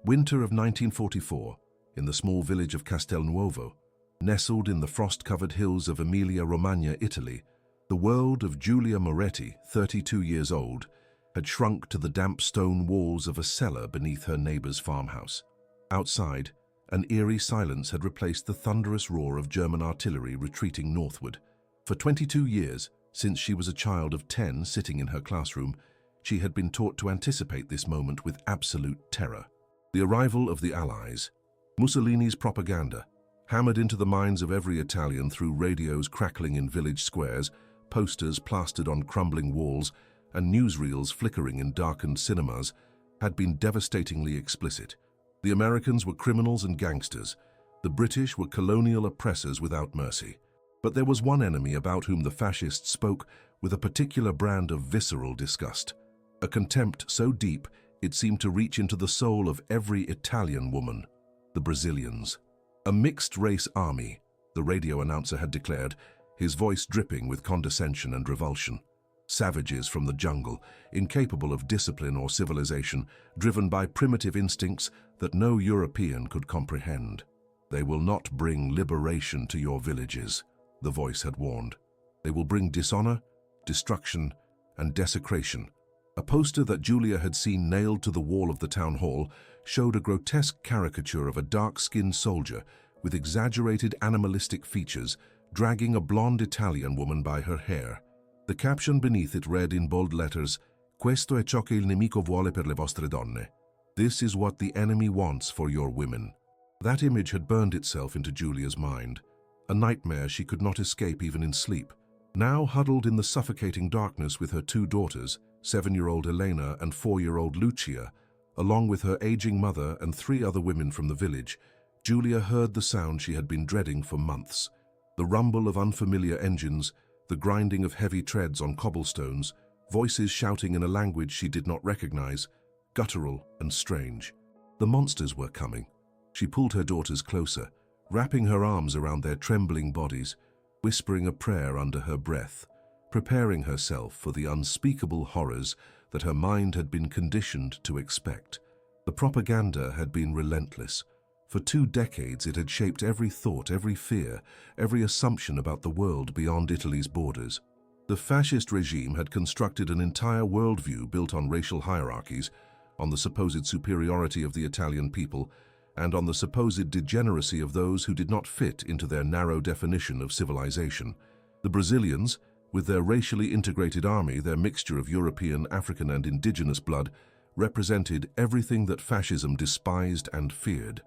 Winter of 1944, in the small village of Castelnuovo, nestled in the frost-covered hills of Emilia-Romagna, Italy, the world of Giulia Moretti, 32 years old, had shrunk to the damp stone walls of a cellar beneath her neighbor's farmhouse. Outside, an eerie silence had replaced the thunderous roar of German artillery retreating northward. For 22 years, since she was a child of 10 sitting in her classroom, she had been taught to anticipate this moment with absolute terror. The arrival of the Allies, Mussolini's propaganda, hammered into the minds of every Italian through radios crackling in village squares, posters plastered on crumbling walls, and newsreels flickering in darkened cinemas, had been devastatingly explicit. The Americans were criminals and gangsters. The British were colonial oppressors without mercy. But there was one enemy about whom the fascists spoke with a particular brand of visceral disgust, a contempt so deep it seemed to reach into the soul of every Italian woman: the Brazilians. A mixed-race army, the radio announcer had declared, his voice dripping with condescension and revulsion. Savages from the jungle, incapable of discipline or civilization, driven by primitive instincts that no European could comprehend. They will not bring liberation to your villages, the voice had warned. They will bring dishonor, destruction, and desecration. A poster that Giulia had seen nailed to the wall of the town hall showed a grotesque caricature of a dark-skinned soldier with exaggerated animalistic features dragging a blonde Italian woman by her hair. The caption beneath it read in bold letters, "Questo è ciò che il nemico vuole per le vostre donne." This is what the enemy wants for your women. That image had burned itself into Giulia's mind, a nightmare she could not escape even in sleep. Now huddled in the suffocating darkness with her two daughters, 7-year-old Elena and 4-year-old Lucia, along with her aging mother and 3 other women from the village, Giulia heard the sound she had been dreading for months. The rumble of unfamiliar engines, the grinding of heavy treads on cobblestones, voices shouting in a language she did not recognize, guttural and strange. The monsters were coming. She pulled her daughters closer, wrapping her arms around their trembling bodies, whispering a prayer under her breath, preparing herself for the unspeakable horrors that her mind had been conditioned to expect. The propaganda had been relentless. For 2 decades it had shaped every thought, every fear, every assumption about the world beyond Italy's borders. The fascist regime had constructed an entire worldview built on racial hierarchies, on the supposed superiority of the Italian people, and on the supposed degeneracy of those who did not fit into their narrow definition of civilization. The Brazilians, with their racially integrated army, their mixture of European, African, and indigenous blood, represented everything that fascism despised and feared.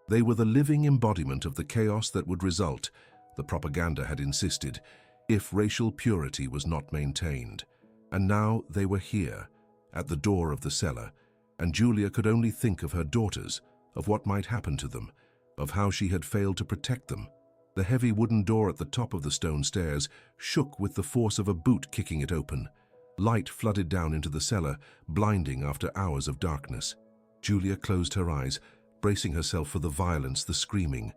They were the living embodiment of the chaos that would result, the propaganda had insisted, if racial purity was not maintained. And now they were here, at the door of the cellar, and Giulia could only think of her daughters, of what might happen to them, of how she had failed to protect them. The heavy wooden door at the top of the stone stairs shook with the force of a boot kicking it open. Light flooded down into the cellar, blinding after hours of darkness. Giulia closed her eyes, bracing herself for the violence, the screaming,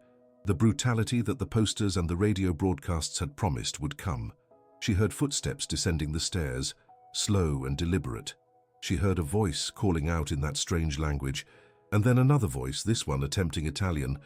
the brutality that the posters and the radio broadcasts had promised would come. She heard footsteps descending the stairs, slow and deliberate. She heard a voice calling out in that strange language, and then another voice, this one attempting Italian,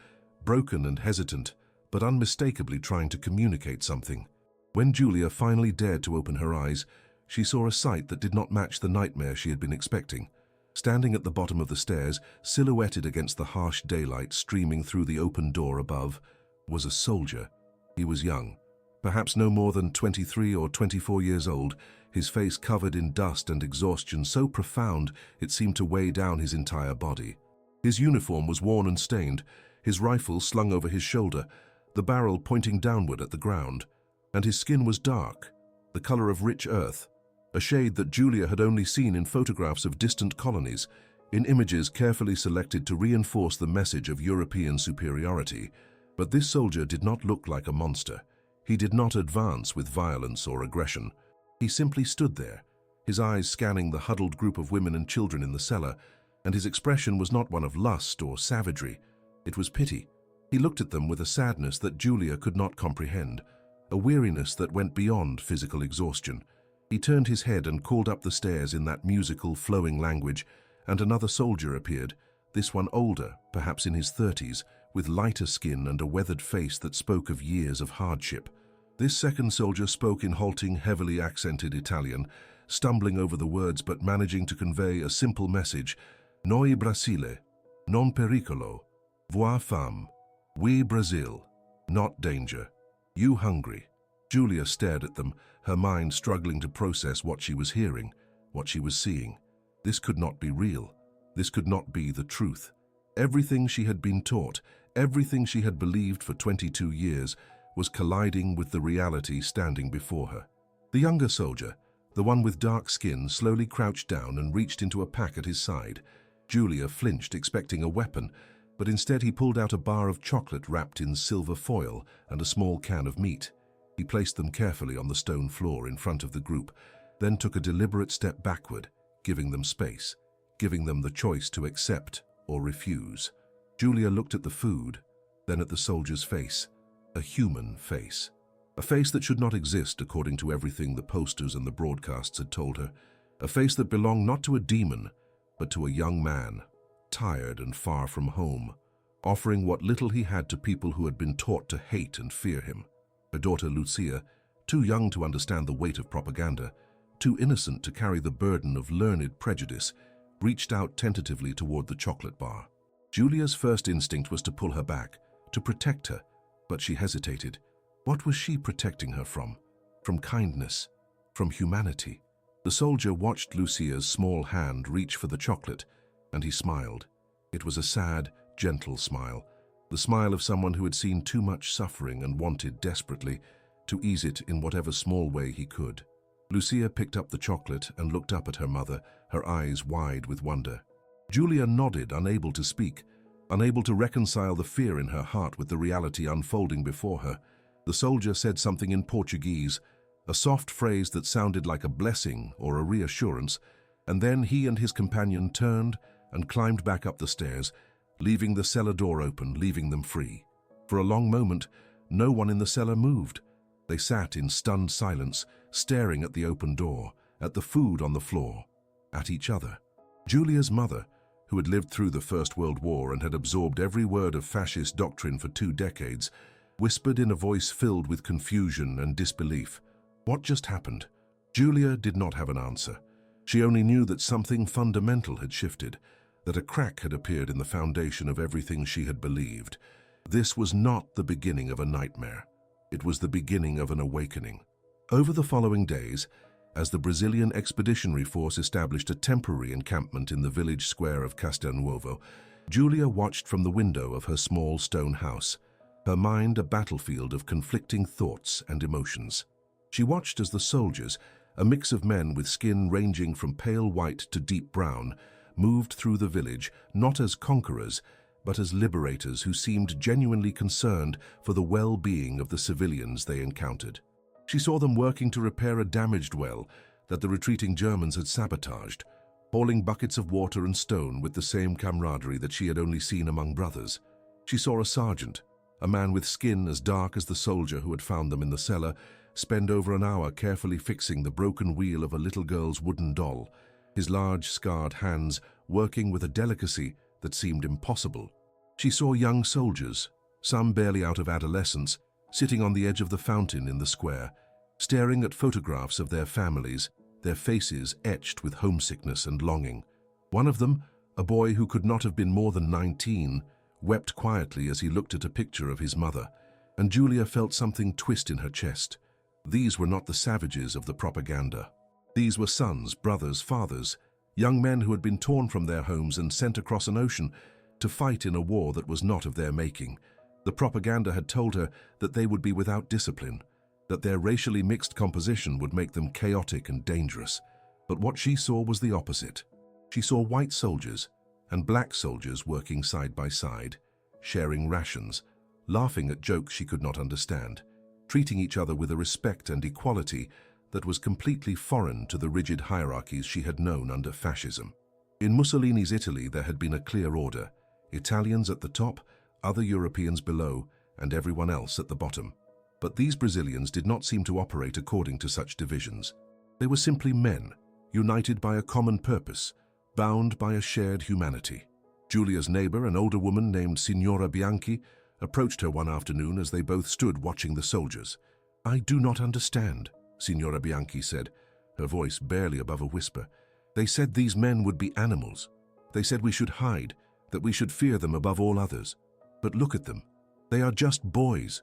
broken and hesitant, but unmistakably trying to communicate something. When Giulia finally dared to open her eyes, she saw a sight that did not match the nightmare she had been expecting. Standing at the bottom of the stairs, silhouetted against the harsh daylight streaming through the open door above, was a soldier. He was young, perhaps no more than 23 or 24 years old, his face covered in dust and exhaustion so profound it seemed to weigh down his entire body. His uniform was worn and stained, his rifle slung over his shoulder, the barrel pointing downward at the ground, and his skin was dark, the color of rich earth, a shade that Giulia had only seen in photographs of distant colonies, in images carefully selected to reinforce the message of European superiority. But this soldier did not look like a monster. He did not advance with violence or aggression. He simply stood there, his eyes scanning the huddled group of women and children in the cellar, and his expression was not one of lust or savagery. It was pity. He looked at them with a sadness that Giulia could not comprehend, a weariness that went beyond physical exhaustion. He turned his head and called up the stairs in that musical, flowing language, and another soldier appeared, this one older, perhaps in his 30s, with lighter skin and a weathered face that spoke of years of hardship. This second soldier spoke in halting, heavily accented Italian, stumbling over the words but managing to convey a simple message: Noi Brasile, non pericolo, voi fam, we Brazil, not danger, you hungry. Julia stared at them, her mind struggling to process what she was hearing, what she was seeing. This could not be real. This could not be the truth. Everything she had been taught, everything she had believed for 22 years, was colliding with the reality standing before her. The younger soldier, the one with dark skin, slowly crouched down and reached into a pack at his side. Julia flinched, expecting a weapon, but instead he pulled out a bar of chocolate wrapped in silver foil and a small can of meat. He placed them carefully on the stone floor in front of the group, then took a deliberate step backward, giving them space, giving them the choice to accept or refuse. Julia looked at the food, then at the soldier's face, a human face. A face that should not exist according to everything the posters and the broadcasts had told her. A face that belonged not to a demon, but to a young man, tired and far from home, offering what little he had to people who had been taught to hate and fear him. Her daughter Lucia, too young to understand the weight of propaganda, too innocent to carry the burden of learned prejudice, reached out tentatively toward the chocolate bar. Julia's first instinct was to pull her back, to protect her, but she hesitated. What was she protecting her from? From kindness, from humanity. The soldier watched Lucia's small hand reach for the chocolate, and he smiled. It was a sad, gentle smile, the smile of someone who had seen too much suffering and wanted desperately to ease it in whatever small way he could. Lucia picked up the chocolate and looked up at her mother, her eyes wide with wonder. Julia nodded, unable to speak, unable to reconcile the fear in her heart with the reality unfolding before her. The soldier said something in Portuguese, a soft phrase that sounded like a blessing or a reassurance, and then he and his companion turned and climbed back up the stairs, leaving the cellar door open, leaving them free. For a long moment, no one in the cellar moved. They sat in stunned silence, staring at the open door, at the food on the floor, at each other. Julia's mother, who had lived through the First World War and had absorbed every word of fascist doctrine for 2 decades, whispered in a voice filled with confusion and disbelief, "What just happened?" Julia did not have an answer. She only knew that something fundamental had shifted, that a crack had appeared in the foundation of everything she had believed. This was not the beginning of a nightmare. It was the beginning of an awakening. Over the following days, as the Brazilian Expeditionary Force established a temporary encampment in the village square of Castelnuovo, Julia watched from the window of her small stone house, her mind a battlefield of conflicting thoughts and emotions. She watched as the soldiers, a mix of men with skin ranging from pale white to deep brown, moved through the village, not as conquerors, but as liberators who seemed genuinely concerned for the well-being of the civilians they encountered. She saw them working to repair a damaged well that the retreating Germans had sabotaged, hauling buckets of water and stone with the same camaraderie that she had only seen among brothers. She saw a sergeant, a man with skin as dark as the soldier who had found them in the cellar, spend over an hour carefully fixing the broken wheel of a little girl's wooden doll, his large, scarred hands working with a delicacy that seemed impossible. She saw young soldiers, some barely out of adolescence, sitting on the edge of the fountain in the square, staring at photographs of their families, their faces etched with homesickness and longing. One of them, a boy who could not have been more than 19, wept quietly as he looked at a picture of his mother, and Julia felt something twist in her chest. These were not the savages of the propaganda. These were sons, brothers, fathers, young men who had been torn from their homes and sent across an ocean to fight in a war that was not of their making. The propaganda had told her that they would be without discipline, that their racially mixed composition would make them chaotic and dangerous. But what she saw was the opposite. She saw white soldiers and black soldiers working side by side, sharing rations, laughing at jokes she could not understand, treating each other with a respect and equality that was completely foreign to the rigid hierarchies she had known under fascism. In Mussolini's Italy, there had been a clear order: Italians at the top, other Europeans below, and everyone else at the bottom. But these Brazilians did not seem to operate according to such divisions. They were simply men, united by a common purpose, bound by a shared humanity. Giulia's neighbor, an older woman named Signora Bianchi, approached her one afternoon as they both stood watching the soldiers. "I do not understand," Signora Bianchi said, her voice barely above a whisper. "They said these men would be animals. They said we should hide, that we should fear them above all others. But look at them. They are just boys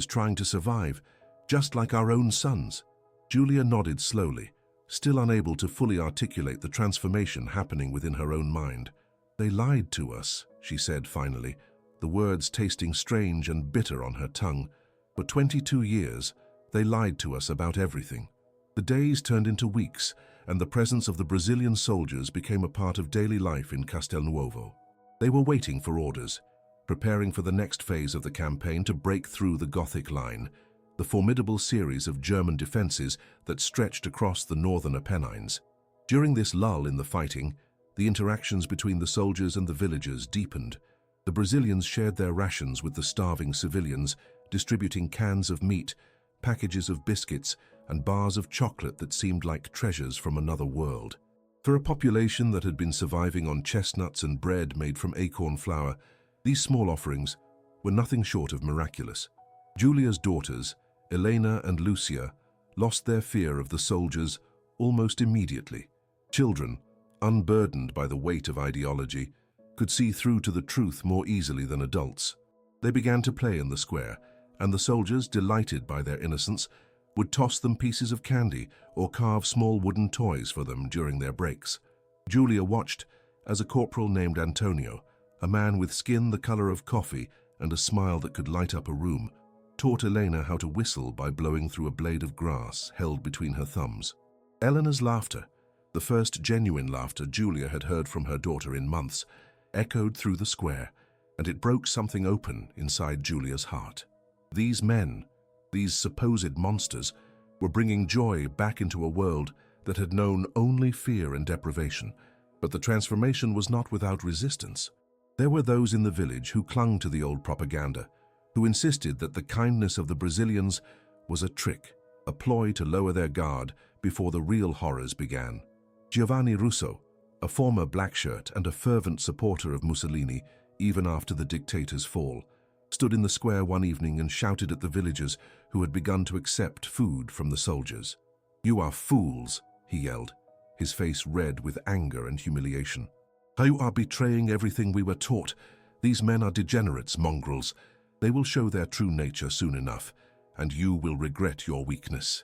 trying to survive, just like our own sons." Giulia nodded slowly, still unable to fully articulate the transformation happening within her own mind. "They lied to us," she said finally, the words tasting strange and bitter on her tongue. "For 22 years, they lied to us about everything." The days turned into weeks, and the presence of the Brazilian soldiers became a part of daily life in Castelnuovo. They were waiting for orders, preparing for the next phase of the campaign to break through the Gothic line, the formidable series of German defenses that stretched across the northern Apennines. During this lull in the fighting, the interactions between the soldiers and the villagers deepened. The Brazilians shared their rations with the starving civilians, distributing cans of meat, packages of biscuits, and bars of chocolate that seemed like treasures from another world. For a population that had been surviving on chestnuts and bread made from acorn flour, these small offerings were nothing short of miraculous. Giulia's daughters, Elena and Lucia, lost their fear of the soldiers almost immediately. Children, unburdened by the weight of ideology, could see through to the truth more easily than adults. They began to play in the square, and the soldiers, delighted by their innocence, would toss them pieces of candy or carve small wooden toys for them during their breaks. Giulia watched as a corporal named Antonio, a man with skin the color of coffee and a smile that could light up a room, taught Elena how to whistle by blowing through a blade of grass held between her thumbs. Eleanor's laughter, the first genuine laughter Giulia had heard from her daughter in months, echoed through the square, and it broke something open inside Giulia's heart. These men, these supposed monsters, were bringing joy back into a world that had known only fear and deprivation. But the transformation was not without resistance. There were those in the village who clung to the old propaganda, who insisted that the kindness of the Brazilians was a trick, a ploy to lower their guard before the real horrors began. Giovanni Russo, a former blackshirt and a fervent supporter of Mussolini even after the dictator's fall, stood in the square one evening and shouted at the villagers who had begun to accept food from the soldiers. "You are fools," he yelled, his face red with anger and humiliation. "You are betraying everything we were taught. These men are degenerates, mongrels. They will show their true nature soon enough, and you will regret your weakness."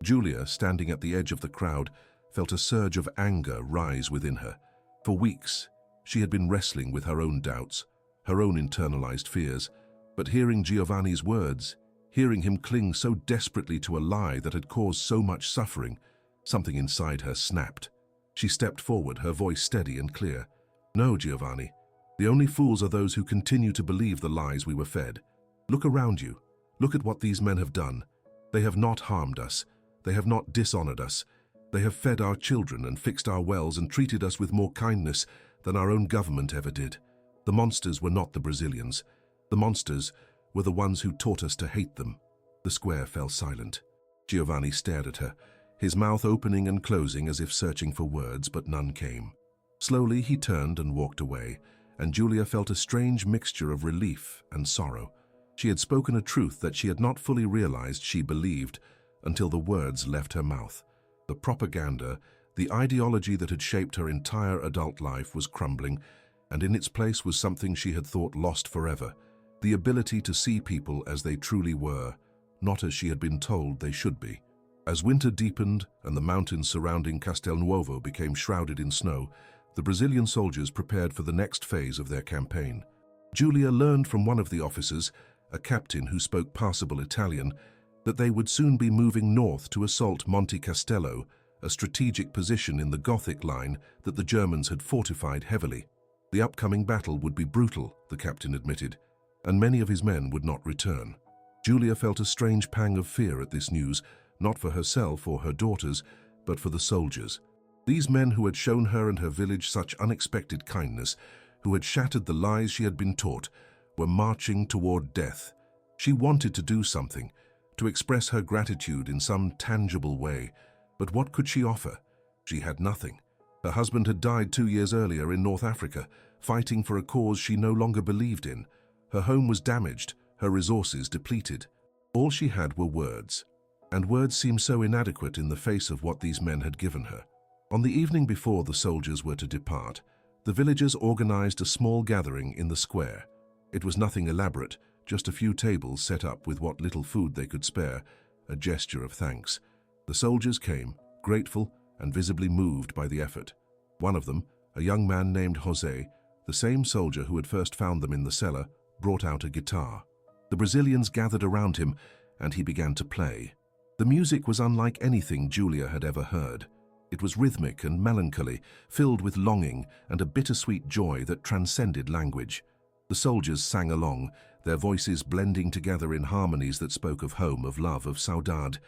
Giulia, standing at the edge of the crowd, felt a surge of anger rise within her. For weeks, she had been wrestling with her own doubts, her own internalized fears, but hearing Giovanni's words, hearing him cling so desperately to a lie that had caused so much suffering, something inside her snapped. She stepped forward, her voice steady and clear. "No, Giovanni. The only fools are those who continue to believe the lies we were fed. Look around you. Look at what these men have done. They have not harmed us. They have not dishonored us. They have fed our children and fixed our wells and treated us with more kindness than our own government ever did. The monsters were not the Brazilians. The monsters were the ones who taught us to hate them." The square fell silent. Giovanni stared at her, his mouth opening and closing as if searching for words, but none came. Slowly he turned and walked away, and Giulia felt a strange mixture of relief and sorrow. She had spoken a truth that she had not fully realized she believed until the words left her mouth. The propaganda, the ideology that had shaped her entire adult life was crumbling, and in its place was something she had thought lost forever: the ability to see people as they truly were, not as she had been told they should be. As winter deepened and the mountains surrounding Castelnuovo became shrouded in snow, the Brazilian soldiers prepared for the next phase of their campaign. Giulia learned from one of the officers, a captain who spoke passable Italian, that they would soon be moving north to assault Monte Castello, a strategic position in the Gothic line that the Germans had fortified heavily. The upcoming battle would be brutal, the captain admitted, and many of his men would not return. Giulia felt a strange pang of fear at this news, not for herself or her daughters, but for the soldiers. These men who had shown her and her village such unexpected kindness, who had shattered the lies she had been taught, were marching toward death. She wanted to do something, to express her gratitude in some tangible way, but what could she offer? She had nothing. Her husband had died 2 years earlier in North Africa, fighting for a cause she no longer believed in. Her home was damaged, her resources depleted. All she had were words, and words seemed so inadequate in the face of what these men had given her. On the evening before the soldiers were to depart, the villagers organized a small gathering in the square. It was nothing elaborate, just a few tables set up with what little food they could spare, a gesture of thanks. The soldiers came, grateful and visibly moved by the effort. One of them, a young man named José, the same soldier who had first found them in the cellar, brought out a guitar. The Brazilians gathered around him, and he began to play. The music was unlike anything Julia had ever heard. It was rhythmic and melancholy, filled with longing and a bittersweet joy that transcended language. The soldiers sang along, their voices blending together in harmonies that spoke of home, of love, of saudade.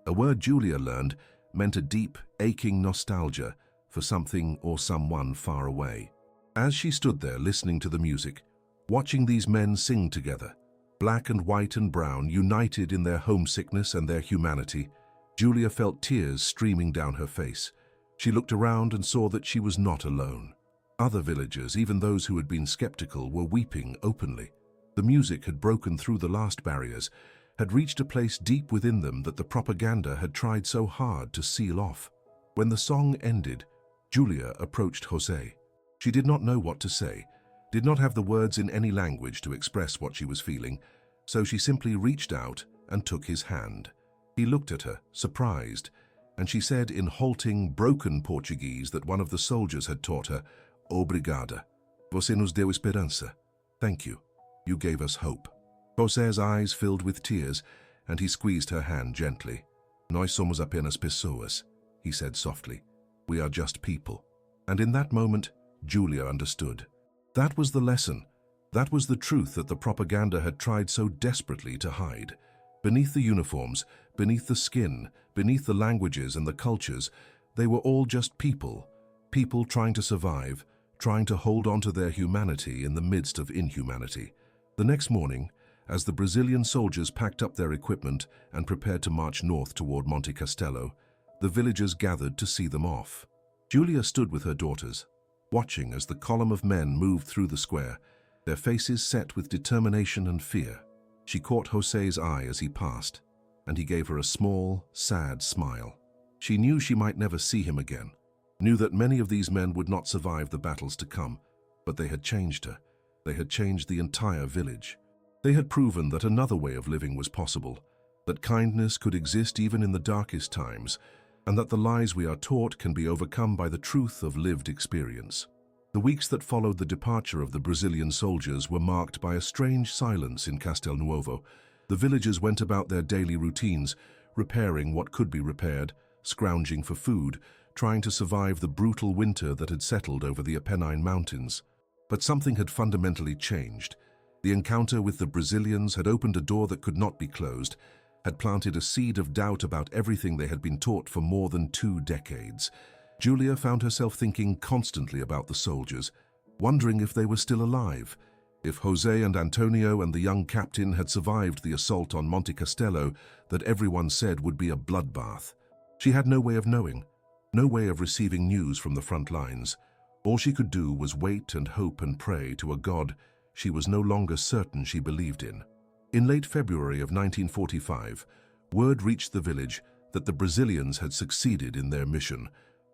A word Julia learned meant a deep, aching nostalgia for something or someone far away. As she stood there listening to the music, watching these men sing together, black and white and brown, united in their homesickness and their humanity, Julia felt tears streaming down her face. She looked around and saw that she was not alone. Other villagers, even those who had been skeptical, were weeping openly. The music had broken through the last barriers, had reached a place deep within them that the propaganda had tried so hard to seal off. When the song ended, Julia approached José. She did not know what to say, did not have the words in any language to express what she was feeling, so she simply reached out and took his hand. He looked at her, surprised, and she said in halting, broken Portuguese that one of the soldiers had taught her, "Obrigada. Você nos deu esperança." Thank you. You gave us hope. José's eyes filled with tears, and he squeezed her hand gently. "Nós somos apenas pessoas," he said softly. "We are just people." And in that moment, Julia understood. That was the lesson. That was the truth that the propaganda had tried so desperately to hide. Beneath the uniforms, beneath the skin, beneath the languages and the cultures, they were all just people. People trying to survive, trying to hold on to their humanity in the midst of inhumanity. The next morning, as the Brazilian soldiers packed up their equipment and prepared to march north toward Monte Castelo, the villagers gathered to see them off. Julia stood with her daughters, watching as the column of men moved through the square, their faces set with determination and fear. She caught José's eye as he passed, and he gave her a small, sad smile. She knew she might never see him again, knew that many of these men would not survive the battles to come, but they had changed her. They had changed the entire village. They had proven that another way of living was possible, that kindness could exist even in the darkest times, and that the lies we are taught can be overcome by the truth of lived experience. The weeks that followed the departure of the Brazilian soldiers were marked by a strange silence in Castelnuovo. The villagers went about their daily routines, repairing what could be repaired, scrounging for food, trying to survive the brutal winter that had settled over the Apennine Mountains. But something had fundamentally changed. The encounter with the Brazilians had opened a door that could not be closed, had planted a seed of doubt about everything they had been taught for more than 2 decades. Julia found herself thinking constantly about the soldiers, wondering if they were still alive, if José and Antonio and the young captain had survived the assault on Monte Castelo that everyone said would be a bloodbath. She had no way of knowing, no way of receiving news from the front lines. All she could do was wait and hope and pray to a God she was no longer certain she believed in. In late February of 1945, word reached the village that the Brazilians had succeeded in their mission.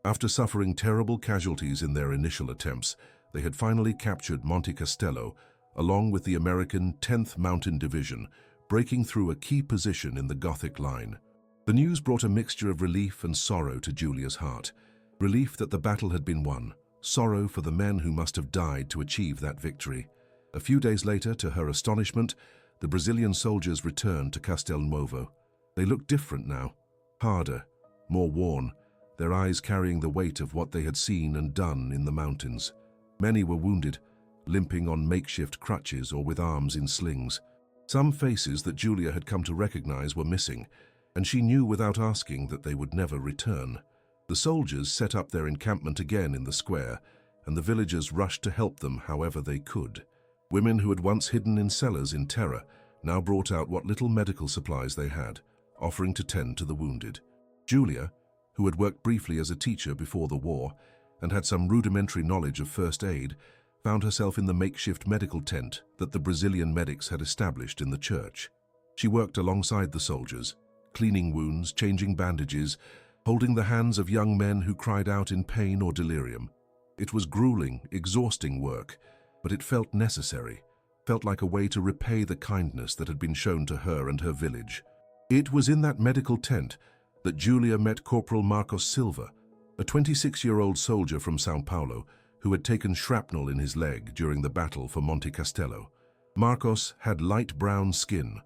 After suffering terrible casualties in their initial attempts, they had finally captured Monte Castelo, along with the American 10th Mountain Division, breaking through a key position in the Gothic Line. The news brought a mixture of relief and sorrow to Julia's heart. Relief that the battle had been won, sorrow for the men who must have died to achieve that victory. A few days later, to her astonishment, the Brazilian soldiers returned to Castelnuovo. They looked different now, harder, more worn, their eyes carrying the weight of what they had seen and done in the mountains. Many were wounded, limping on makeshift crutches or with arms in slings. Some faces that Julia had come to recognize were missing, and she knew without asking that they would never return. The soldiers set up their encampment again in the square, and the villagers rushed to help them however they could. Women who had once hidden in cellars in terror now brought out what little medical supplies they had, offering to tend to the wounded. Julia, who had worked briefly as a teacher before the war and had some rudimentary knowledge of first aid, found herself in the makeshift medical tent that the Brazilian medics had established in the church. She worked alongside the soldiers, cleaning wounds, changing bandages, holding the hands of young men who cried out in pain or delirium. It was grueling, exhausting work, but it felt necessary, felt like a way to repay the kindness that had been shown to her and her village. It was in that medical tent that Julia met Corporal Marcos Silva, a 26-year-old soldier from São Paulo who had taken shrapnel in his leg during the battle for Monte Castelo. Marcos had light brown skin.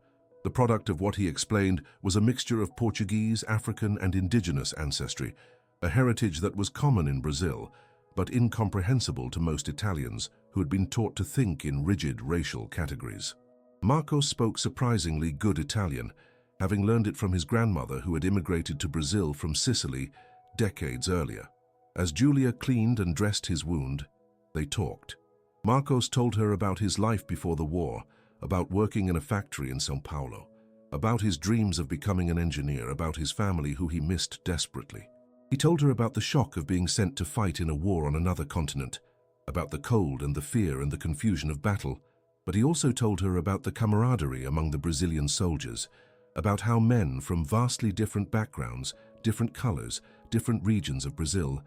The product of what he explained was a mixture of Portuguese, African, and indigenous ancestry, a heritage that was common in Brazil, but incomprehensible to most Italians who had been taught to think in rigid racial categories. Marcos spoke surprisingly good Italian, having learned it from his grandmother who had immigrated to Brazil from Sicily decades earlier. As Julia cleaned and dressed his wound, they talked. Marcos told her about his life before the war, about working in a factory in São Paulo, about his dreams of becoming an engineer, about his family who he missed desperately. He told her about the shock of being sent to fight in a war on another continent, about the cold and the fear and the confusion of battle, but he also told her about the camaraderie among the Brazilian soldiers, about how men from vastly different backgrounds, different colors, different regions of Brazil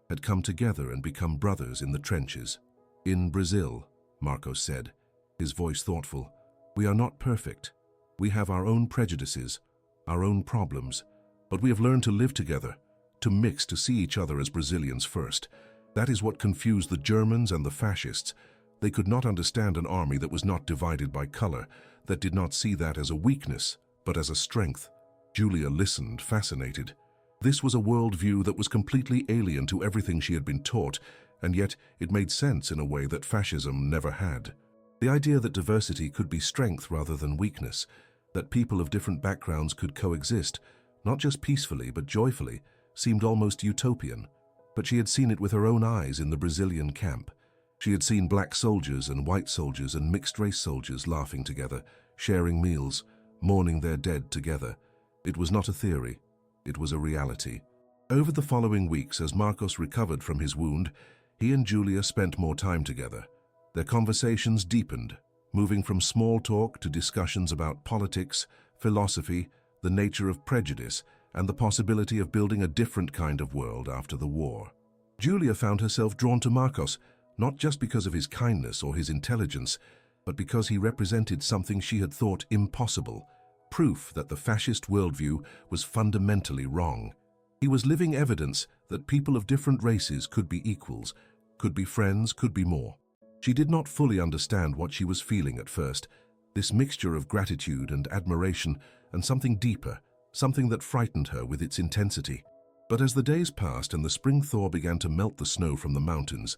had come together and become brothers in the trenches. In Brazil, Marcos said, his voice thoughtful, we are not perfect. We have our own prejudices, our own problems, but we have learned to live together, to mix, to see each other as Brazilians first. That is what confused the Germans and the fascists. They could not understand an army that was not divided by color, that did not see that as a weakness, but as a strength. Julia listened, fascinated. This was a worldview that was completely alien to everything she had been taught, and yet it made sense in a way that fascism never had. The idea that diversity could be strength rather than weakness, that people of different backgrounds could coexist, not just peacefully but joyfully, seemed almost utopian. But she had seen it with her own eyes in the Brazilian camp. She had seen black soldiers and white soldiers and mixed-race soldiers laughing together, sharing meals, mourning their dead together. It was not a theory. It was a reality. Over the following weeks, as Marcos recovered from his wound, he and Julia spent more time together. Their conversations deepened, moving from small talk to discussions about politics, philosophy, the nature of prejudice, and the possibility of building a different kind of world after the war. Julia found herself drawn to Marcos, not just because of his kindness or his intelligence, but because he represented something she had thought impossible, proof that the fascist worldview was fundamentally wrong. He was living evidence that people of different races could be equals, could be friends, could be more. She did not fully understand what she was feeling at first, this mixture of gratitude and admiration and something deeper, something that frightened her with its intensity. But as the days passed and the spring thaw began to melt the snow from the mountains,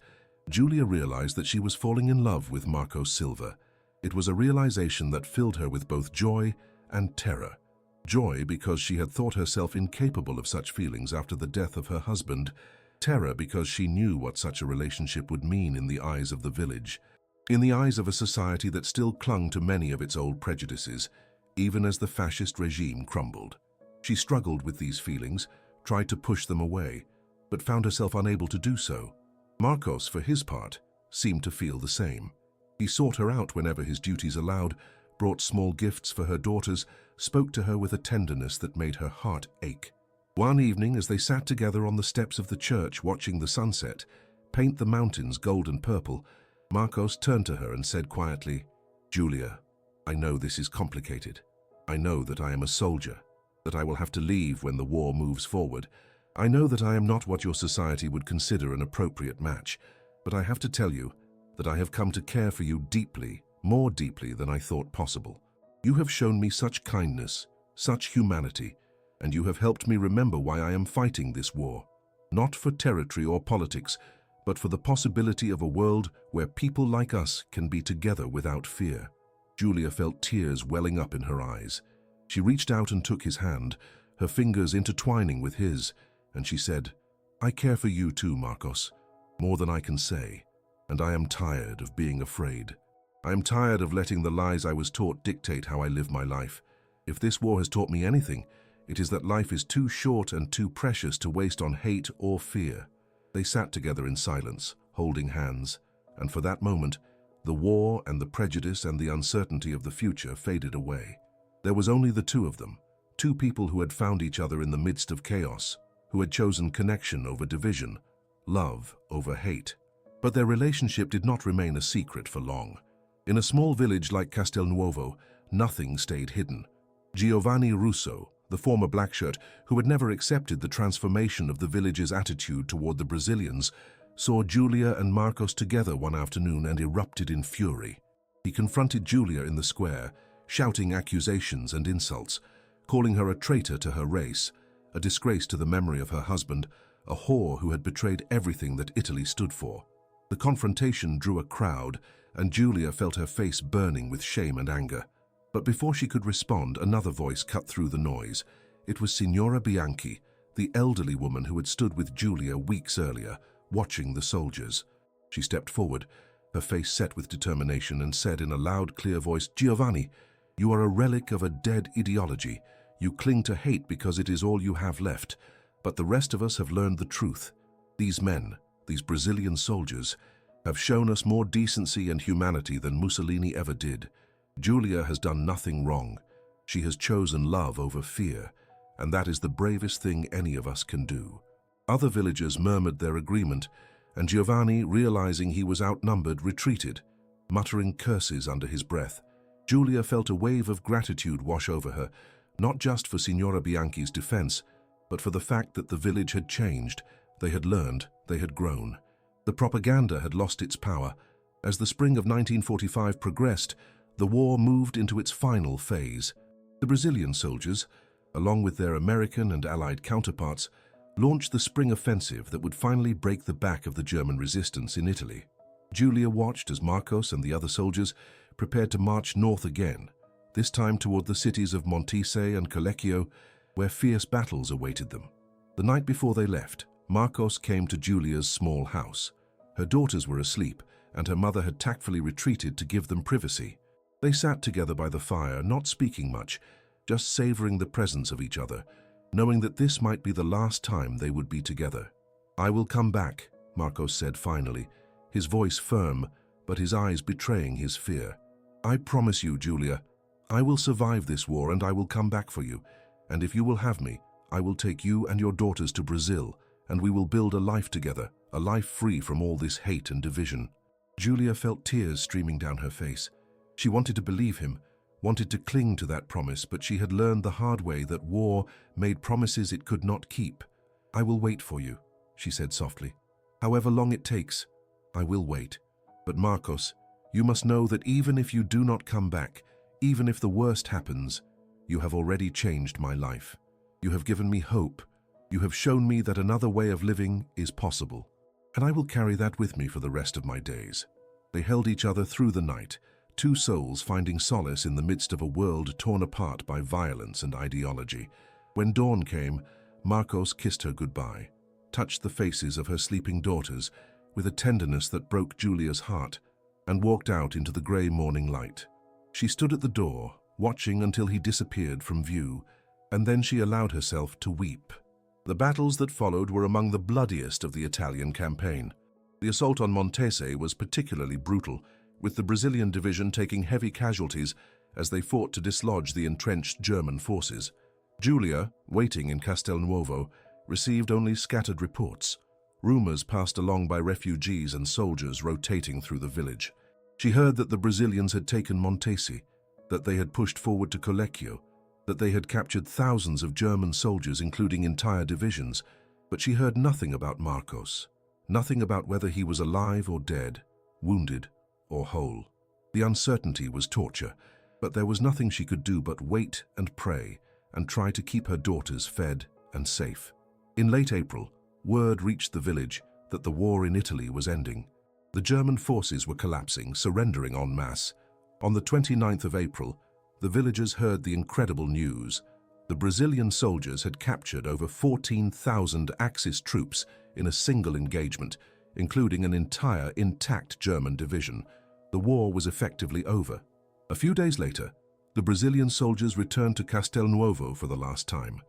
Julia realized that she was falling in love with Marcos Silva. It was a realization that filled her with both joy and terror. Joy because she had thought herself incapable of such feelings after the death of her husband. Terror because she knew what such a relationship would mean in the eyes of the village, in the eyes of a society that still clung to many of its old prejudices, even as the fascist regime crumbled. She struggled with these feelings, tried to push them away, but found herself unable to do so. Marcos, for his part, seemed to feel the same. He sought her out whenever his duties allowed, brought small gifts for her daughters, spoke to her with a tenderness that made her heart ache. One evening, as they sat together on the steps of the church watching the sunset paint the mountains gold and purple, Marcos turned to her and said quietly, "Julia, I know this is complicated. I know that I am a soldier, that I will have to leave when the war moves forward. I know that I am not what your society would consider an appropriate match, but I have to tell you that I have come to care for you deeply, more deeply than I thought possible. You have shown me such kindness, such humanity, and you have helped me remember why I am fighting this war, not for territory or politics, but for the possibility of a world where people like us can be together without fear." Julia felt tears welling up in her eyes. She reached out and took his hand, her fingers intertwining with his, and she said, "I care for you too, Marcos, more than I can say, and I am tired of being afraid. I am tired of letting the lies I was taught dictate how I live my life. If this war has taught me anything, it is that life is too short and too precious to waste on hate or fear." They sat together in silence, holding hands, and for that moment, the war and the prejudice and the uncertainty of the future faded away. There was only the two of them, two people who had found each other in the midst of chaos, who had chosen connection over division, love over hate. But their relationship did not remain a secret for long. In a small village like Castelnuovo, nothing stayed hidden. Giovanni Russo, the former blackshirt who had never accepted the transformation of the village's attitude toward the Brazilians, saw Julia and Marcos together one afternoon and erupted in fury. He confronted Julia in the square, shouting accusations and insults, calling her a traitor to her race, a disgrace to the memory of her husband, a whore who had betrayed everything that Italy stood for. The confrontation drew a crowd, and Julia felt her face burning with shame and anger. But before she could respond, another voice cut through the noise. It was Signora Bianchi, the elderly woman who had stood with Julia weeks earlier, watching the soldiers. She stepped forward, her face set with determination, and said in a loud, clear voice, "Giovanni, you are a relic of a dead ideology. You cling to hate because it is all you have left. But the rest of us have learned the truth. These men, these Brazilian soldiers, have shown us more decency and humanity than Mussolini ever did. Julia has done nothing wrong. She has chosen love over fear, and that is the bravest thing any of us can do." Other villagers murmured their agreement, and Giovanni, realizing he was outnumbered, retreated, muttering curses under his breath. Julia felt a wave of gratitude wash over her, not just for Signora Bianchi's defense, but for the fact that the village had changed, they had learned, they had grown. The propaganda had lost its power. As the spring of 1945 progressed, the war moved into its final phase. The Brazilian soldiers, along with their American and Allied counterparts, launched the spring offensive that would finally break the back of the German resistance in Italy. Julia watched as Marcos and the other soldiers prepared to march north again, this time toward the cities of Montese and Collecchio, where fierce battles awaited them. The night before they left, Marcos came to Julia's small house. Her daughters were asleep, and her mother had tactfully retreated to give them privacy. They sat together by the fire, not speaking much, just savoring the presence of each other, knowing that this might be the last time they would be together. "I will come back," Marcos said finally, his voice firm, but his eyes betraying his fear. "I promise you, Julia, I will survive this war and I will come back for you, and if you will have me, I will take you and your daughters to Brazil, and we will build a life together, a life free from all this hate and division." Julia felt tears streaming down her face. She wanted to believe him, wanted to cling to that promise, but she had learned the hard way that war made promises it could not keep. "I will wait for you," she said softly. "However long it takes, I will wait. But Marcos, you must know that even if you do not come back, even if the worst happens, you have already changed my life. You have given me hope. You have shown me that another way of living is possible, and I will carry that with me for the rest of my days." They held each other through the night, two souls finding solace in the midst of a world torn apart by violence and ideology. When dawn came, Marcos kissed her goodbye, touched the faces of her sleeping daughters with a tenderness that broke Julia's heart, and walked out into the grey morning light. She stood at the door, watching until he disappeared from view, and then she allowed herself to weep. The battles that followed were among the bloodiest of the Italian campaign. The assault on Montese was particularly brutal, with the Brazilian division taking heavy casualties as they fought to dislodge the entrenched German forces. Julia, waiting in Castelnuovo, received only scattered reports, rumors passed along by refugees and soldiers rotating through the village. She heard that the Brazilians had taken Montese, that they had pushed forward to Collecchio, that they had captured thousands of German soldiers, including entire divisions, but she heard nothing about Marcos, nothing about whether he was alive or dead, wounded or whole. The uncertainty was torture, but there was nothing she could do but wait and pray and try to keep her daughters fed and safe. In late April, word reached the village that the war in Italy was ending. The German forces were collapsing, surrendering en masse. On the 29th of April, the villagers heard the incredible news. The Brazilian soldiers had captured over 14,000 Axis troops in a single engagement, including an entire intact German division. The war was effectively over. A few days later, the Brazilian soldiers returned to Castelnuovo for the last time,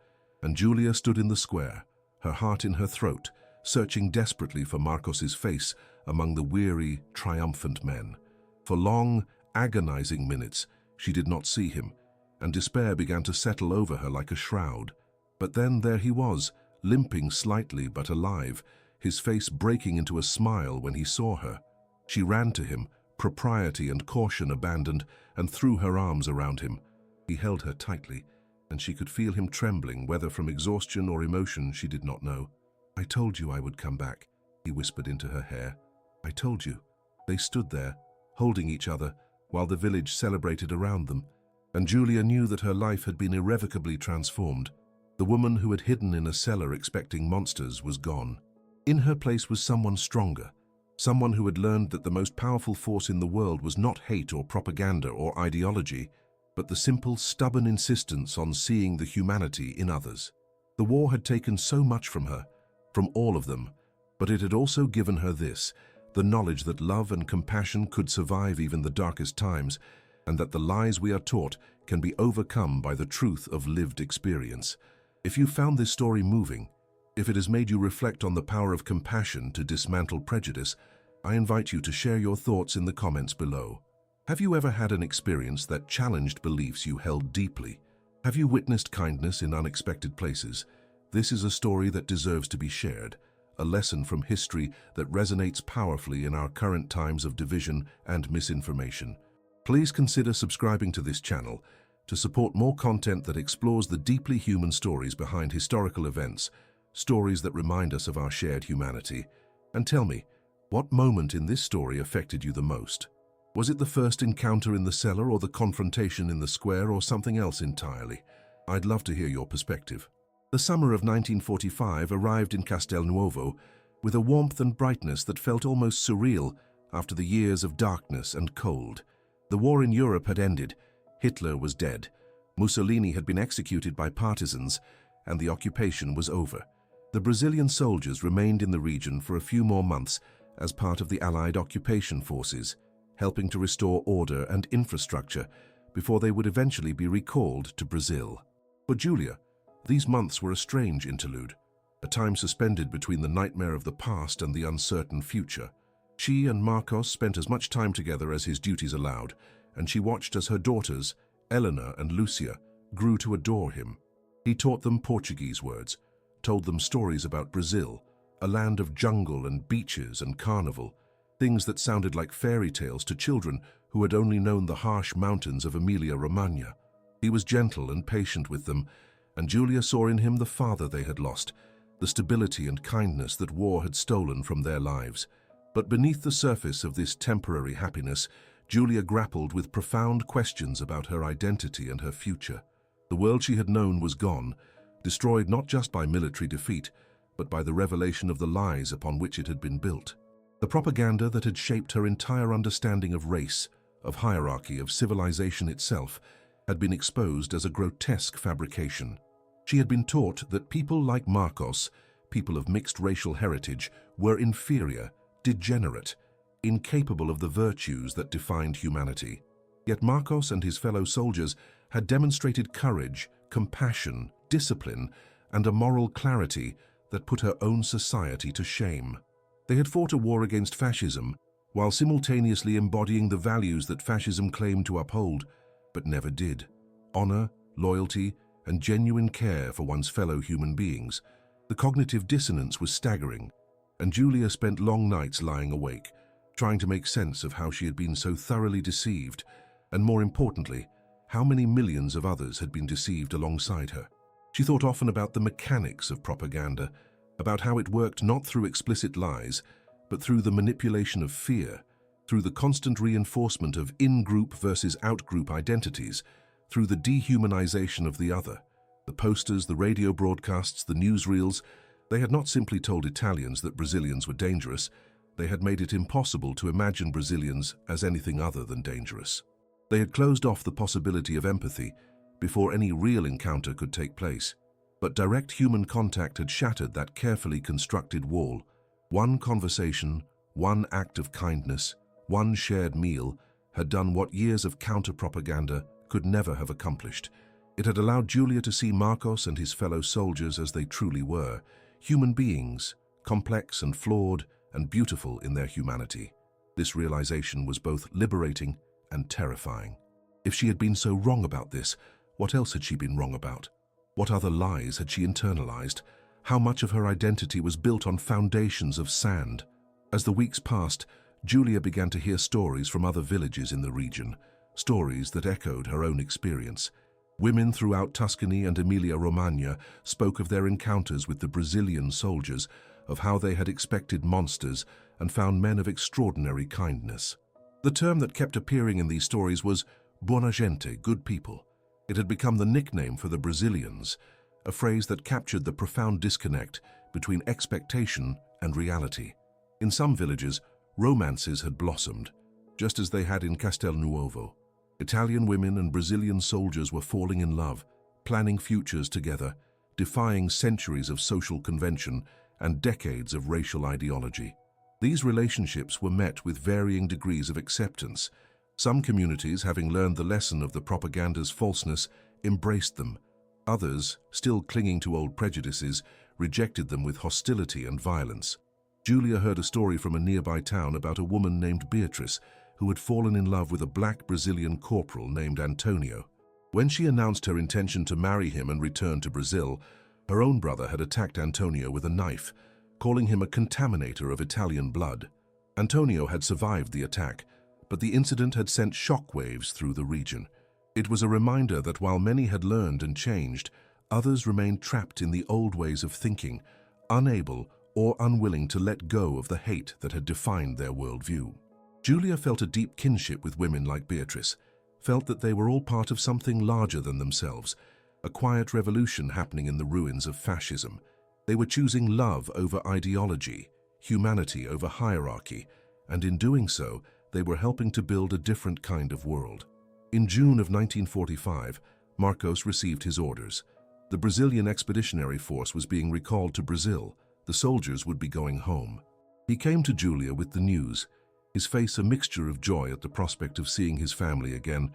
and Julia stood in the square, her heart in her throat, searching desperately for Marcos's face among the weary, triumphant men. For long, agonizing minutes, she did not see him, and despair began to settle over her like a shroud. But then there he was, limping slightly but alive, his face breaking into a smile when he saw her. She ran to him, propriety and caution abandoned, and threw her arms around him. He held her tightly, and she could feel him trembling, whether from exhaustion or emotion she did not know. "I told you I would come back," he whispered into her hair. "I told you." They stood there, holding each other, while the village celebrated around them, and Julia knew that her life had been irrevocably transformed. The woman who had hidden in a cellar expecting monsters was gone. In her place was someone stronger, someone who had learned that the most powerful force in the world was not hate or propaganda or ideology, but the simple, stubborn insistence on seeing the humanity in others. The war had taken so much from her, from all of them, but it had also given her this, the knowledge that love and compassion could survive even the darkest times, and that the lies we are taught can be overcome by the truth of lived experience. If you found this story moving, if it has made you reflect on the power of compassion to dismantle prejudice, I invite you to share your thoughts in the comments below. Have you ever had an experience that challenged beliefs you held deeply? Have you witnessed kindness in unexpected places? This is a story that deserves to be shared, a lesson from history that resonates powerfully in our current times of division and misinformation. Please consider subscribing to this channel to support more content that explores the deeply human stories behind historical events, stories that remind us of our shared humanity. And tell me, what moment in this story affected you the most? Was it the first encounter in the cellar, or the confrontation in the square, or something else entirely? I'd love to hear your perspective. The summer of 1945 arrived in Castelnuovo with a warmth and brightness that felt almost surreal after the years of darkness and cold. The war in Europe had ended. Hitler was dead. Mussolini had been executed by partisans, and the occupation was over. The Brazilian soldiers remained in the region for a few more months as part of the Allied occupation forces, helping to restore order and infrastructure before they would eventually be recalled to Brazil. For Julia, these months were a strange interlude, a time suspended between the nightmare of the past and the uncertain future. She and Marcos spent as much time together as his duties allowed, and she watched as her daughters, Eleanor and Lucia, grew to adore him. He taught them Portuguese words, told them stories about Brazil, a land of jungle and beaches and carnival, things that sounded like fairy tales to children who had only known the harsh mountains of Emilia-Romagna. He was gentle and patient with them, and Julia saw in him the father they had lost, the stability and kindness that war had stolen from their lives. But beneath the surface of this temporary happiness, Julia grappled with profound questions about her identity and her future. The world she had known was gone, destroyed not just by military defeat, but by the revelation of the lies upon which it had been built. The propaganda that had shaped her entire understanding of race, of hierarchy, of civilization itself, had been exposed as a grotesque fabrication. She had been taught that people like Marcos, people of mixed racial heritage, were inferior, degenerate, incapable of the virtues that defined humanity. Yet Marcos and his fellow soldiers had demonstrated courage, compassion, discipline, and a moral clarity that put her own society to shame. They had fought a war against fascism, while simultaneously embodying the values that fascism claimed to uphold, but never did: honor, loyalty, and genuine care for one's fellow human beings. The cognitive dissonance was staggering, and Julia spent long nights lying awake, trying to make sense of how she had been so thoroughly deceived, and more importantly, how many millions of others had been deceived alongside her. She thought often about the mechanics of propaganda, about how it worked not through explicit lies, but through the manipulation of fear, through the constant reinforcement of in-group versus out-group identities, through the dehumanization of the other. The posters, the radio broadcasts, the newsreels, they had not simply told Italians that Brazilians were dangerous, they had made it impossible to imagine Brazilians as anything other than dangerous. They had closed off the possibility of empathy before any real encounter could take place. But direct human contact had shattered that carefully constructed wall. One conversation, one act of kindness, one shared meal had done what years of counter-propaganda could never have accomplished. It had allowed Julia to see Marcos and his fellow soldiers as they truly were: human beings, complex and flawed and beautiful in their humanity. This realization was both liberating and terrifying. If she had been so wrong about this, what else had she been wrong about? What other lies had she internalized? How much of her identity was built on foundations of sand? As the weeks passed, Julia began to hear stories from other villages in the region, stories that echoed her own experience. Women throughout Tuscany and Emilia-Romagna spoke of their encounters with the Brazilian soldiers, of how they had expected monsters and found men of extraordinary kindness. The term that kept appearing in these stories was buona gente, good people. It had become the nickname for the Brazilians, a phrase that captured the profound disconnect between expectation and reality. In some villages, romances had blossomed, just as they had in Castelnuovo. Italian women and Brazilian soldiers were falling in love, planning futures together, defying centuries of social convention and decades of racial ideology. These relationships were met with varying degrees of acceptance. Some communities, having learned the lesson of the propaganda's falseness, embraced them. Others, still clinging to old prejudices, rejected them with hostility and violence. Julia heard a story from a nearby town about a woman named Beatrice who had fallen in love with a black Brazilian corporal named Antonio. When she announced her intention to marry him and return to Brazil, her own brother had attacked Antonio with a knife, calling him a contaminator of Italian blood. Antonio had survived the attack, but the incident had sent shockwaves through the region. It was a reminder that while many had learned and changed, others remained trapped in the old ways of thinking, unable or unwilling to let go of the hate that had defined their worldview. Julia felt a deep kinship with women like Beatrice, felt that they were all part of something larger than themselves, a quiet revolution happening in the ruins of fascism. They were choosing love over ideology, humanity over hierarchy, and in doing so, they were helping to build a different kind of world. In June of 1945, Marcos received his orders. The Brazilian Expeditionary Force was being recalled to Brazil. The soldiers would be going home. He came to Julia with the news, his face a mixture of joy at the prospect of seeing his family again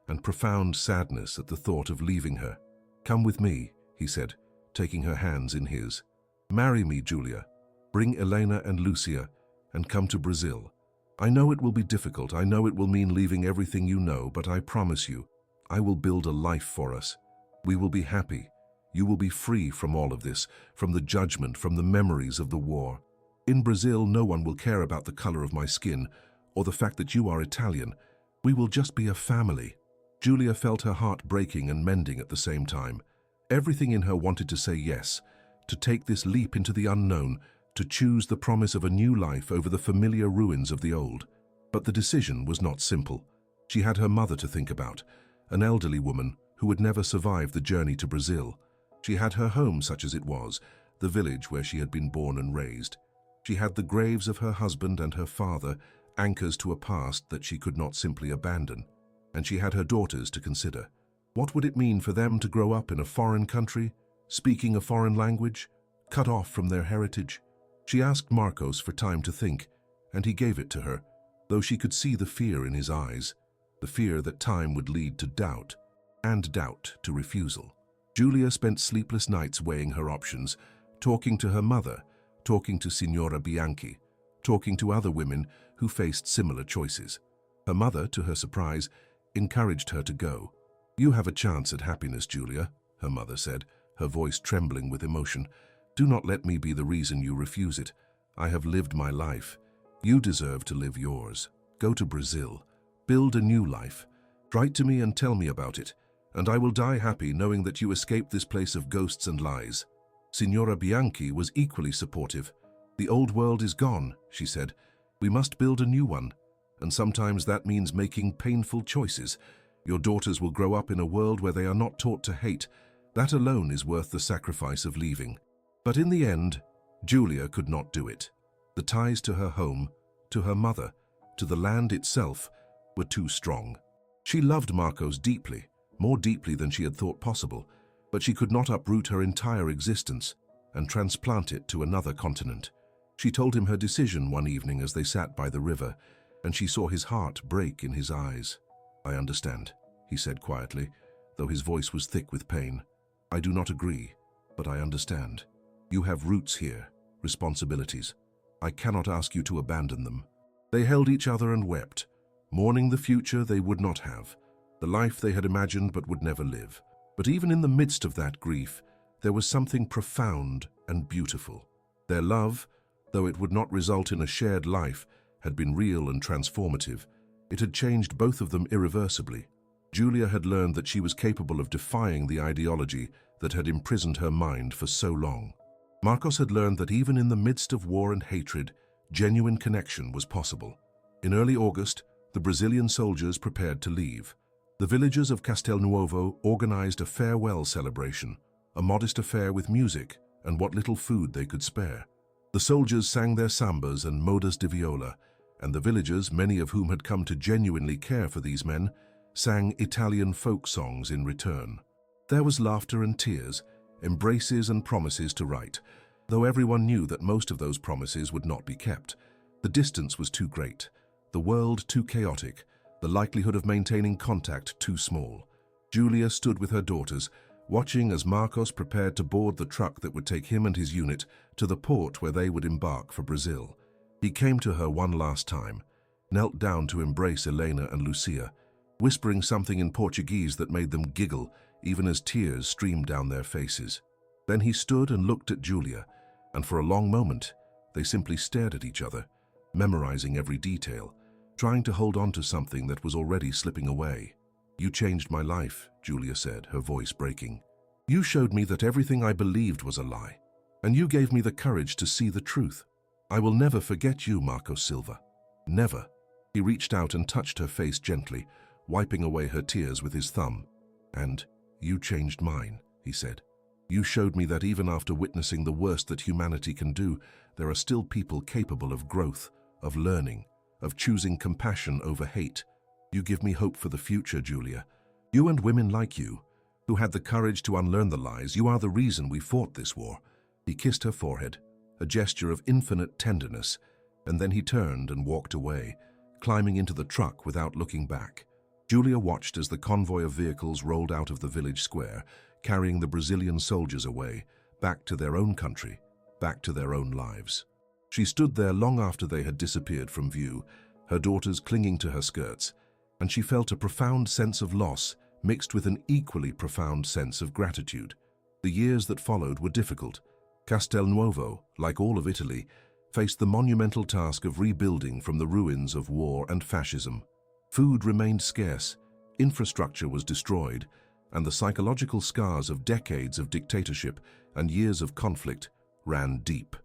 and profound sadness at the thought of leaving her. "Come with me," he said, taking her hands in his. "Marry me, Julia. Bring Elena and Lucia and come to Brazil. I know it will be difficult, I know it will mean leaving everything you know, but I promise you, I will build a life for us. We will be happy. You will be free from all of this, from the judgment, from the memories of the war. In Brazil, no one will care about the color of my skin or the fact that you are Italian. We will just be a family." Julia felt her heart breaking and mending at the same time. Everything in her wanted to say yes, to take this leap into the unknown, to choose the promise of a new life over the familiar ruins of the old. But the decision was not simple. She had her mother to think about, an elderly woman who would never survive the journey to Brazil. She had her home such as it was, the village where she had been born and raised. She had the graves of her husband and her father, anchors to a past that she could not simply abandon. And she had her daughters to consider. What would it mean for them to grow up in a foreign country, speaking a foreign language, cut off from their heritage? She asked Marcos for time to think, and he gave it to her, though she could see the fear in his eyes, the fear that time would lead to doubt, and doubt to refusal. Julia spent sleepless nights weighing her options, talking to her mother, talking to Signora Bianchi, talking to other women who faced similar choices. Her mother, to her surprise, encouraged her to go. "You have a chance at happiness, Julia," her mother said, her voice trembling with emotion. "Do not let me be the reason you refuse it. I have lived my life. You deserve to live yours. Go to Brazil. Build a new life. Write to me and tell me about it, and I will die happy knowing that you escaped this place of ghosts and lies." Signora Bianchi was equally supportive. "The old world is gone," she said. "We must build a new one, and sometimes that means making painful choices. Your daughters will grow up in a world where they are not taught to hate. That alone is worth the sacrifice of leaving." But in the end, Julia could not do it. The ties to her home, to her mother, to the land itself, were too strong. She loved Marcos deeply, more deeply than she had thought possible, but she could not uproot her entire existence and transplant it to another continent. She told him her decision one evening as they sat by the river, and she saw his heart break in his eyes. "I understand," he said quietly, though his voice was thick with pain. "I do not agree, but I understand. You have roots here, responsibilities. I cannot ask you to abandon them." They held each other and wept, mourning the future they would not have, the life they had imagined but would never live. But even in the midst of that grief, there was something profound and beautiful. Their love, though it would not result in a shared life, had been real and transformative. It had changed both of them irreversibly. Julia had learned that she was capable of defying the ideology that had imprisoned her mind for so long. Marcos had learned that even in the midst of war and hatred, genuine connection was possible. In early August, the Brazilian soldiers prepared to leave. The villagers of Castelnuovo organized a farewell celebration, a modest affair with music and what little food they could spare. The soldiers sang their sambas and modas de viola, and the villagers, many of whom had come to genuinely care for these men, sang Italian folk songs in return. There was laughter and tears, embraces and promises to write, though everyone knew that most of those promises would not be kept. The distance was too great, the world too chaotic, the likelihood of maintaining contact too small. Julia stood with her daughters, watching as Marcos prepared to board the truck that would take him and his unit to the port where they would embark for Brazil. He came to her one last time, knelt down to embrace Elena and Lucia, whispering something in Portuguese that made them giggle even as tears streamed down their faces. Then he stood and looked at Julia, and for a long moment they simply stared at each other, memorizing every detail, trying to hold on to something that was already slipping away. "You changed my life," Julia said, her voice breaking. "You showed me that everything I believed was a lie, and you gave me the courage to see the truth. I will never forget you, Marcos Silva. Never." He reached out and touched her face gently, wiping away her tears with his thumb. "And you changed mine," he said. "You showed me that even after witnessing the worst that humanity can do, there are still people capable of growth, of learning, of choosing compassion over hate. You give me hope for the future, Julia. You and women like you, who had the courage to unlearn the lies, you are the reason we fought this war." He kissed her forehead, a gesture of infinite tenderness, and then he turned and walked away, climbing into the truck without looking back. Julia watched as the convoy of vehicles rolled out of the village square, carrying the Brazilian soldiers away, back to their own country, back to their own lives. She stood there long after they had disappeared from view, her daughters clinging to her skirts, and she felt a profound sense of loss mixed with an equally profound sense of gratitude. The years that followed were difficult. Castelnuovo, like all of Italy, faced the monumental task of rebuilding from the ruins of war and fascism. Food remained scarce, infrastructure was destroyed, and the psychological scars of decades of dictatorship and years of conflict ran deep.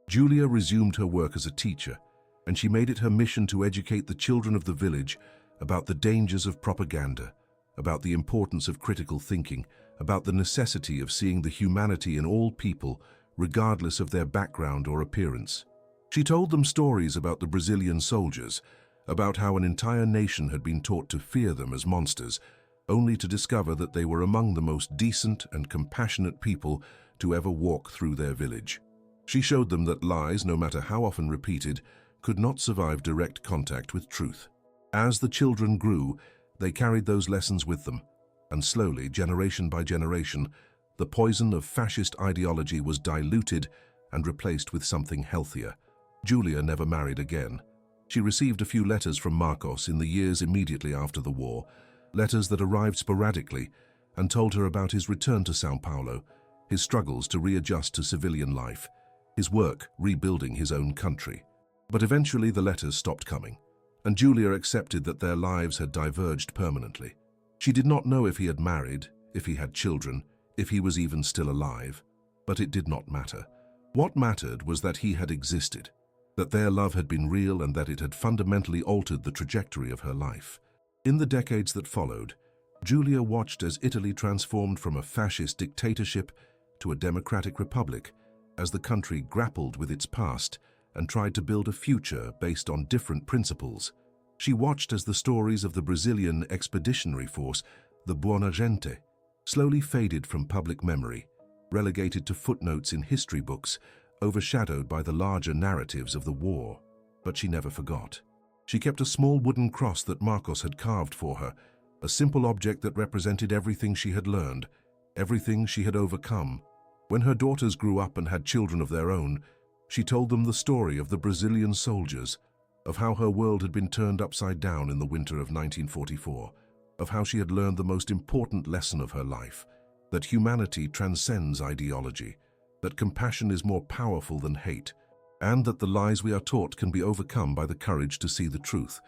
Julia resumed her work as a teacher, and she made it her mission to educate the children of the village about the dangers of propaganda, about the importance of critical thinking, about the necessity of seeing the humanity in all people, regardless of their background or appearance. She told them stories about the Brazilian soldiers, about how an entire nation had been taught to fear them as monsters, only to discover that they were among the most decent and compassionate people to ever walk through their village. She showed them that lies, no matter how often repeated, could not survive direct contact with truth. As the children grew, they carried those lessons with them, and slowly, generation by generation, the poison of fascist ideology was diluted and replaced with something healthier. Julia never married again. She received a few letters from Marcos in the years immediately after the war, letters that arrived sporadically and told her about his return to São Paulo, his struggles to readjust to civilian life, his work rebuilding his own country. But eventually the letters stopped coming, and Julia accepted that their lives had diverged permanently. She did not know if he had married, if he had children, if he was even still alive, but it did not matter. What mattered was that he had existed, that their love had been real, and that it had fundamentally altered the trajectory of her life. In the decades that followed, Julia watched as Italy transformed from a fascist dictatorship to a democratic republic, as the country grappled with its past and tried to build a future based on different principles. She watched as the stories of the Brazilian expeditionary force, the Buona Gente, slowly faded from public memory, relegated to footnotes in history books, overshadowed by the larger narratives of the war. But she never forgot. She kept a small wooden cross that Marcos had carved for her, a simple object that represented everything she had learned, everything she had overcome. When her daughters grew up and had children of their own, She told them the story of the Brazilian soldiers, of how her world had been turned upside down in the winter of 1944, of how she had learned the most important lesson of her life, that humanity transcends ideology, that compassion is more powerful than hate, and that the lies we are taught can be overcome by the courage to see the truth.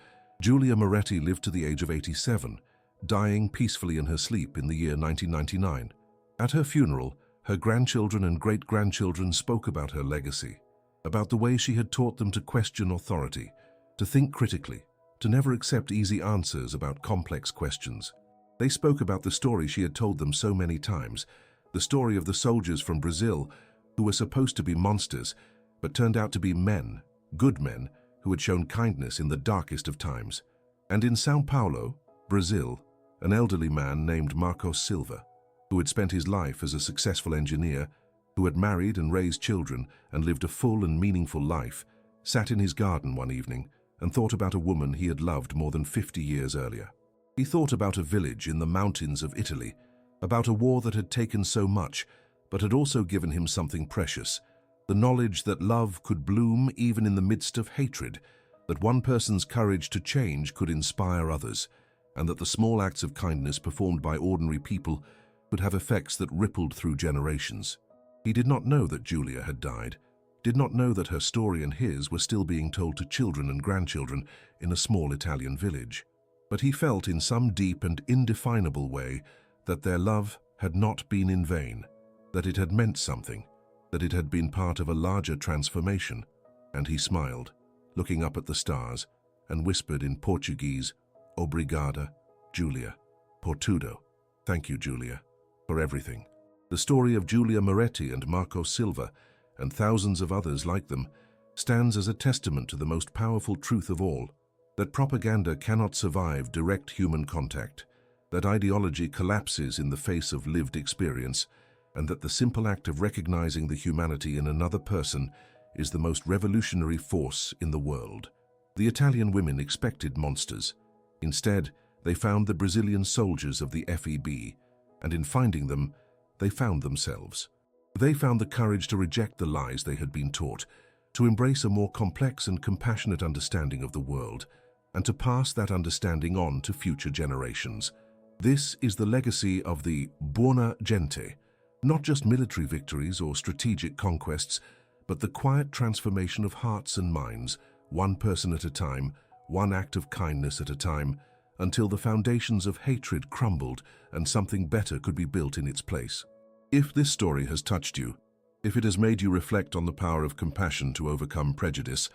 Giulia Moretti lived to the age of 87, dying peacefully in her sleep in the year 1999. At her funeral, her grandchildren and great-grandchildren spoke about her legacy, about the way she had taught them to question authority, to think critically, to never accept easy answers about complex questions. They spoke about the story she had told them so many times, the story of the soldiers from Brazil who were supposed to be monsters, but turned out to be men, good men, who had shown kindness in the darkest of times. And in São Paulo, Brazil, an elderly man named Marcos Silva, who had spent his life as a successful engineer, who had married and raised children and lived a full and meaningful life, sat in his garden one evening and thought about a woman he had loved more than 50 years earlier. He thought about a village in the mountains of Italy, about a war that had taken so much, but had also given him something precious, the knowledge that love could bloom even in the midst of hatred, that one person's courage to change could inspire others, and that the small acts of kindness performed by ordinary people could have effects that rippled through generations. He did not know that Giulia had died, did not know that her story and his were still being told to children and grandchildren in a small Italian village. But he felt in some deep and indefinable way that their love had not been in vain, that it had meant something, that it had been part of a larger transformation, and he smiled, looking up at the stars, and whispered in Portuguese, "Obrigada, Giulia, por tudo." Thank you, Giulia, for everything. The story of Giulia Moretti and Marcos Silva, and thousands of others like them, stands as a testament to the most powerful truth of all, that propaganda cannot survive direct human contact, that ideology collapses in the face of lived experience, and that the simple act of recognizing the humanity in another person is the most revolutionary force in the world. The Italian women expected monsters. Instead, they found the Brazilian soldiers of the FEB, and in finding them, they found themselves. They found the courage to reject the lies they had been taught, to embrace a more complex and compassionate understanding of the world, and to pass that understanding on to future generations. This is the legacy of the Buona Gente, not just military victories or strategic conquests, but the quiet transformation of hearts and minds, one person at a time, one act of kindness at a time, until the foundations of hatred crumbled and something better could be built in its place. If this story has touched you, if it has made you reflect on the power of compassion to overcome prejudice,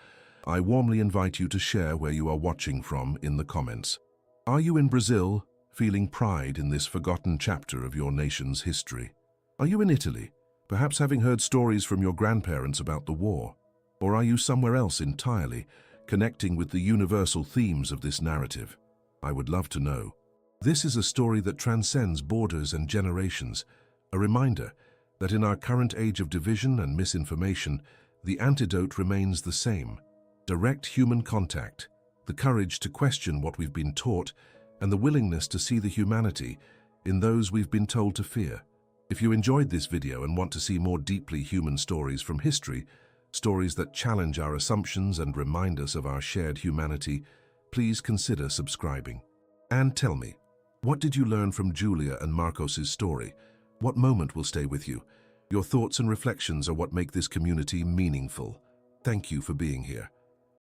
I warmly invite you to share where you are watching from in the comments. Are you in Brazil, feeling pride in this forgotten chapter of your nation's history? Are you in Italy, perhaps having heard stories from your grandparents about the war? Or are you somewhere else entirely, connecting with the universal themes of this narrative? I would love to know. This is a story that transcends borders and generations, a reminder that in our current age of division and misinformation, the antidote remains the same: direct human contact, the courage to question what we've been taught, and the willingness to see the humanity in those we've been told to fear. If you enjoyed this video and want to see more deeply human stories from history, stories that challenge our assumptions and remind us of our shared humanity, please consider subscribing. And tell me, what did you learn from Giulia and Marcos's story? What moment will stay with you? Your thoughts and reflections are what make this community meaningful. Thank you for being here.